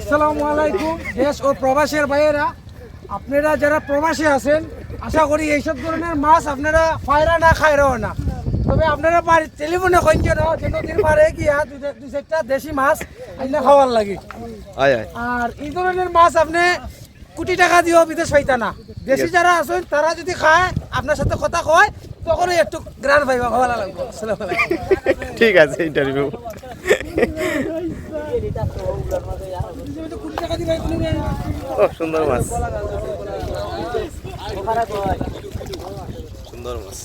আসসালামু আলাইকুম দেশ ও প্রবাসের ভাইয়েরা, আপনারা যারা প্রবাসে আছেন আশা করি এইসব ধরনের মাছ আপনারা পায়রা না খায়রাও না, তবে আপনারা টেলিফোনে কইন যে নদীর পাড়ে গিয়া দুই চারটা দেশি মাছ আইনা খাওয়ার লাগে। আর এই ধরনের মাছ আপনি কোটি টাকা দিয়েও বিদেশ পাইতা না। দেশি যারা আছেন তারা যদি খায় আপনার সাথে কথা কয় তখনই একটু গ্রান পাইবা, ভালো লাগবে। আসসালামু আলাইকুম। ঠিক আছে, ইন্টারভিউ। ও সুন্দর মাছ, সুন্দর মাছ।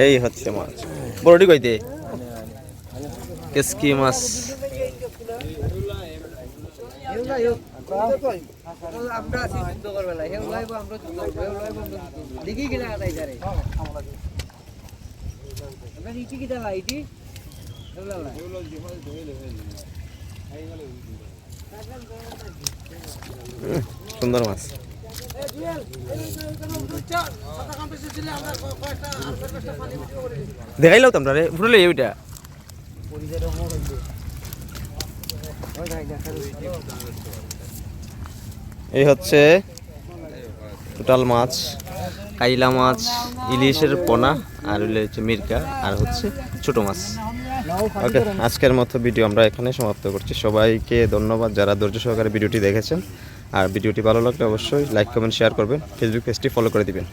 এই হচ্ছে মাছ, বড়টি কইতে কেসকি মাছ। সুন্দর মাছ। দেখাইলাম তো আমরা রে ফুটলে ওইটা। এই হচ্ছে টোটাল মাছ, কাইলা মাছ, ইলিশের পোনা, আর হচ্ছে মিরকা, আর হচ্ছে ছোট মাছ। ওকে, আজকের মতো ভিডিও আমরা এখানে সমাপ্ত করছি। সবাইকে ধন্যবাদ যারা ধৈর্য সহকারে ভিডিওটি দেখেছেন। আর ভিডিওটি ভালো লাগলে অবশ্যই লাইক কমেন্ট শেয়ার করবেন, ফেসবুক পেজটি ফলো করে দিবেন।